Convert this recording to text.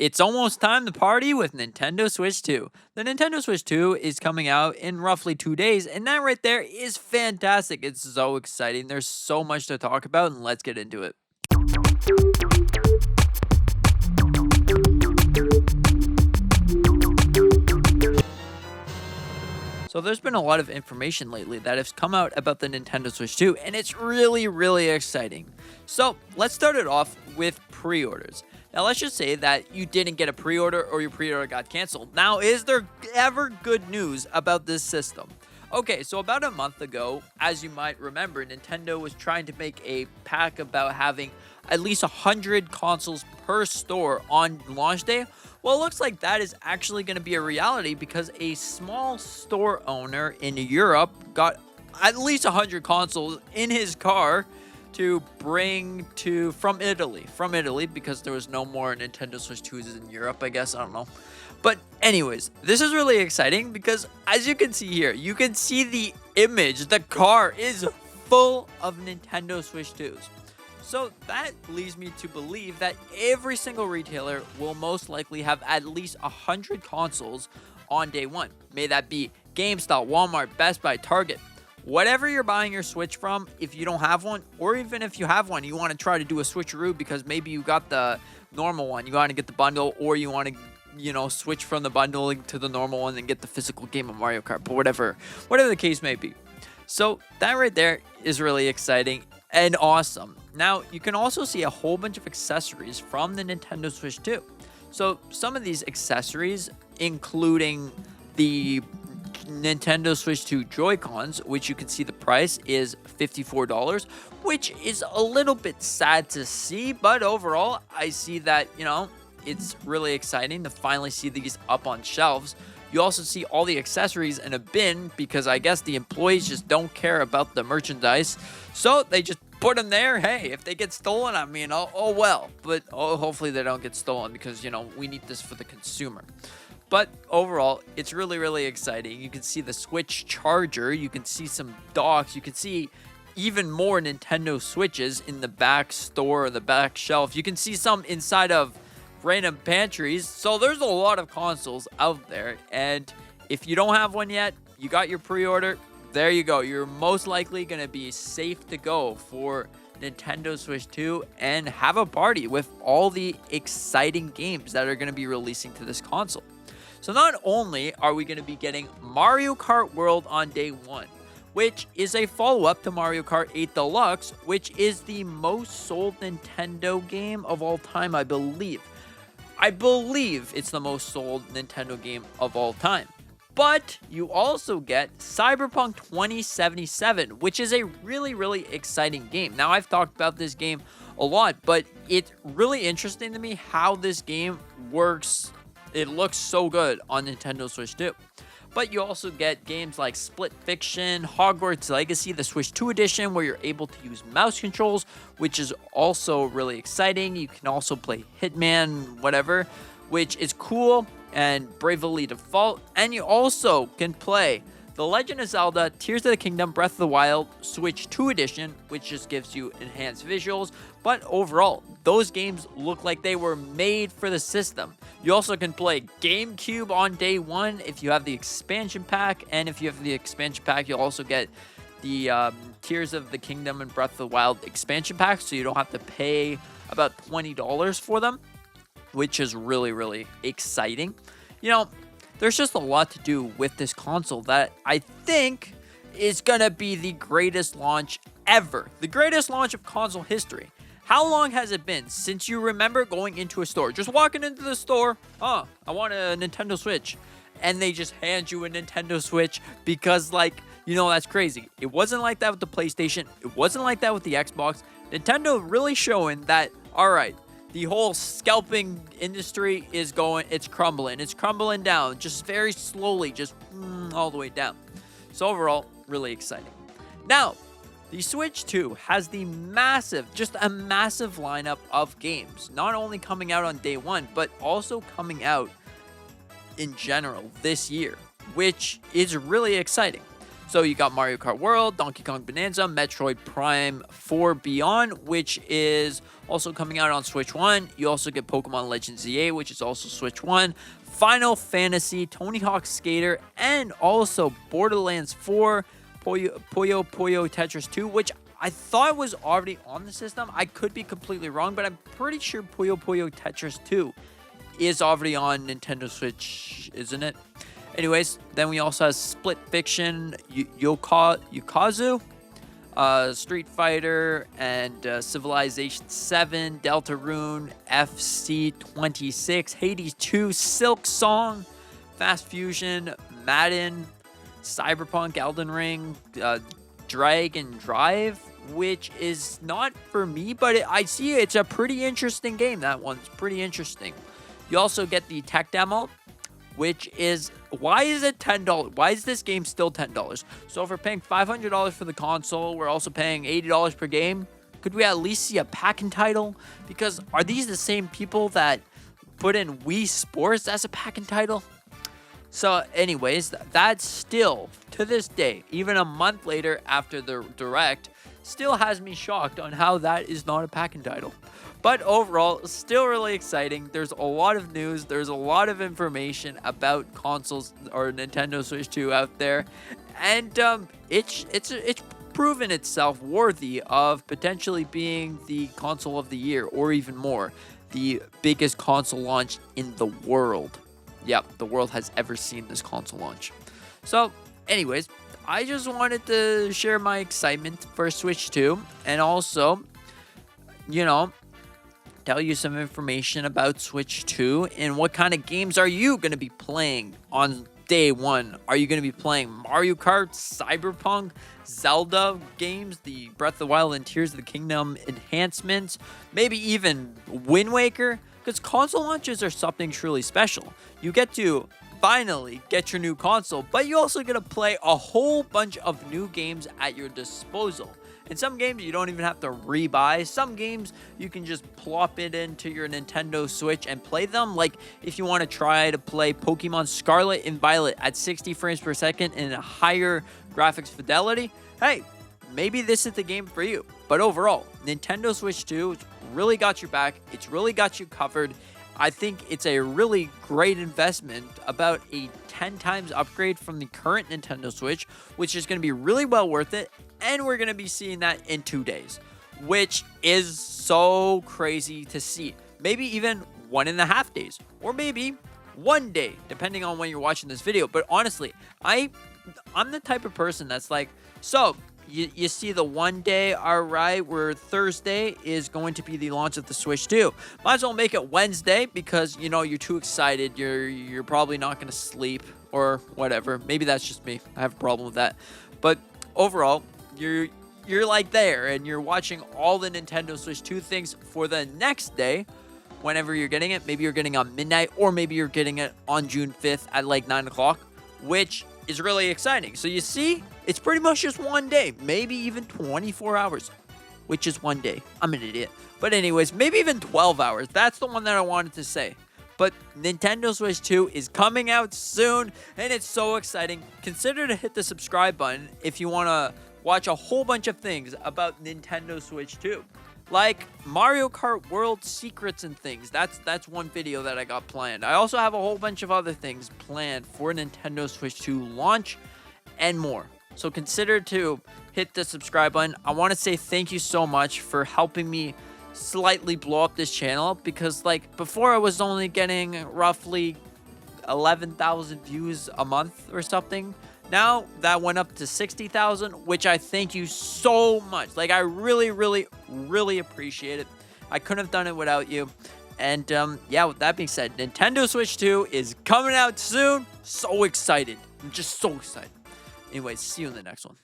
It's almost time to party with Nintendo Switch 2. The Nintendo Switch 2 is coming out in roughly 2 days, and that right there is fantastic. It's so exciting. There's so much to talk about, and let's get into it. So there's been a lot of information lately that has come out about the Nintendo Switch 2, and it's really exciting. So let's start it off with pre-orders. Now let's just say that you didn't get a pre-order or your pre-order got canceled. Now, is there ever good news about this system? Okay, so about a month ago, as you might remember, Nintendo was trying to make a pack about having at least 100 consoles per store on launch day. Well, it looks like that is actually going to be a reality because a small store owner in Europe got at least 100 consoles in his car to bring from Italy because there was no more Nintendo Switch 2s in Europe, I guess. I don't know. But anyways, this is really exciting because as you can see here, you can see the image. The car is full of Nintendo Switch 2s. So that leads me to believe that every single retailer will most likely have at least 100 consoles on day one. May that be GameStop, Walmart, Best Buy, Target. Whatever you're buying your Switch from, if you don't have one, or even if you have one, you want to try to do a switcheroo because maybe you got the normal one, you want to get the bundle, or you want to, switch from the bundle to the normal one and get the physical game of Mario Kart, but whatever the case may be. So that right there is really exciting and awesome. Now, you can also see a whole bunch of accessories from the Nintendo Switch 2. So some of these accessories, including the Nintendo Switch 2 Joy-Cons, which you can see the price is $54, which is a little bit sad to see, but overall, I see that, it's really exciting to finally see these up on shelves. You also see all the accessories in a bin because I guess the employees just don't care about the merchandise, so they just put them there. Hey, if they get stolen, oh well. But hopefully they don't get stolen because, we need this for the consumer. But overall, it's really exciting. You can see the Switch charger. You can see some docks. You can see even more Nintendo Switches in the back store or the back shelf. You can see some inside of random pantries. So there's a lot of consoles out there. And if you don't have one yet, you got your pre-order. There you go. You're most likely going to be safe to go for Nintendo Switch 2 and have a party with all the exciting games that are going to be releasing to this console. So not only are we going to be getting Mario Kart World on day one, which is a follow-up to Mario Kart 8 Deluxe, which is the most sold Nintendo game of all time, I believe. I believe it's the most sold Nintendo game of all time. But you also get Cyberpunk 2077, which is a really exciting game. Now, I've talked about this game a lot, but it's really interesting to me how this game works. It looks so good on Nintendo Switch 2. But you also get games like Split Fiction, Hogwarts Legacy, the Switch 2 edition, where you're able to use mouse controls, which is also really exciting. You can also play Hitman, whatever, which is cool, and Bravely Default. And you also can play The Legend of Zelda Tears of the Kingdom Breath of the Wild Switch 2 edition, which just gives you enhanced visuals. But overall, those games look like they were made for the system. You also can play GameCube on day one if you have the expansion pack. And if you have the expansion pack, you'll also get the Tears of the Kingdom and Breath of the Wild expansion pack. So you don't have to pay about $20 for them, which is really exciting. There's just a lot to do with this console that I think is gonna be the greatest launch ever. The greatest launch of console history. How long has it been since you remember going into a store? Just walking into the store, I want a Nintendo Switch. And they just hand you a Nintendo Switch because, that's crazy. It wasn't like that with the PlayStation. It wasn't like that with the Xbox. Nintendo really showing that, all right, the whole scalping industry it's crumbling. It's crumbling down just very slowly, just all the way down. So overall, really exciting. Now, the Switch 2 has a massive lineup of games, not only coming out on day one, but also coming out in general this year, which is really exciting. So you got Mario Kart World, Donkey Kong Bonanza, Metroid Prime 4 Beyond, which is also coming out on Switch 1. You also get Pokemon Legends ZA, which is also Switch 1. Final Fantasy, Tony Hawk Skater, and also Borderlands 4, Puyo Tetris 2, which I thought was already on the system. I could be completely wrong, but I'm pretty sure Puyo Tetris 2 is already on Nintendo Switch, isn't it? Anyways, then we also have Split Fiction, Yukazu, Street Fighter, and Civilization 7, Deltarune, FC26, Hades 2, Silk Song, Fast Fusion, Madden, Cyberpunk, Elden Ring, Dragon Drive, which is not for me, but I see it's a pretty interesting game. That one's pretty interesting. You also get the tech demo, which is, why is it $10? Why is this game still $10? So if we're paying $500 for the console, we're also paying $80 per game. Could we at least see a packing title? Because are these the same people that put in Wii Sports as a packing title? So anyways, that's still, to this day, even a month later after the Direct, still has me shocked on how that is not a packing title. But overall, still really exciting. There's a lot of news. There's a lot of information about consoles or Nintendo Switch 2 out there. And it's proven itself worthy of potentially being the console of the year, or even more, the biggest console launch in the world. Yep, the world has ever seen this console launch. So, anyways, I just wanted to share my excitement for Switch 2 and also, tell you some information about Switch 2 and what kind of games are you going to be playing on day one. Are you going to be playing Mario Kart, Cyberpunk, Zelda games, the Breath of the Wild and Tears of the Kingdom enhancements, maybe even Wind Waker? Because console launches are something truly special. You get to finally get your new console, but you also get to play a whole bunch of new games at your disposal. In some games, you don't even have to rebuy. Some games, you can just plop it into your Nintendo Switch and play them. Like, if you want to try to play Pokemon Scarlet and Violet at 60 frames per second and a higher graphics fidelity, hey, maybe this is the game for you. But overall, Nintendo Switch 2 really got your back. It's really got you covered. I think it's a really great investment, about a 10 times upgrade from the current Nintendo Switch, which is going to be really well worth it. And we're going to be seeing that in 2 days, which is so crazy to see. Maybe even 1.5 days, or maybe 1 day, depending on when you're watching this video. But honestly, I'm the type of person that's like, so you see the 1 day, all right, where Thursday is going to be the launch of the Switch 2. Might as well make it Wednesday because, you're too excited. You're probably not going to sleep or whatever. Maybe that's just me. I have a problem with that. But overall, you're like there and you're watching all the Nintendo Switch 2 things for the next day whenever you're getting it. Maybe you're getting it on midnight, or maybe you're getting it on June 5th at like 9 o'clock, which is really exciting. So you see, it's pretty much just 1 day, maybe even 24 hours, which is 1 day. I'm an idiot. But anyways, maybe even 12 hours. That's the one that I wanted to say. But Nintendo Switch 2 is coming out soon, and it's so exciting. Consider to hit the subscribe button if you want to watch a whole bunch of things about Nintendo Switch 2. Like Mario Kart World Secrets and things. That's one video that I got planned. I also have a whole bunch of other things planned for Nintendo Switch 2 launch and more. So consider to hit the subscribe button. I want to say thank you so much for helping me slightly blow up this channel, because like before I was only getting roughly 11,000 views a month or something. Now that went up to 60,000, which I thank you so much. Like, I really, really, really appreciate it. I couldn't have done it without you. And yeah, with that being said, Nintendo Switch 2 is coming out soon. So excited. I'm just so excited. Anyways, see you in the next one.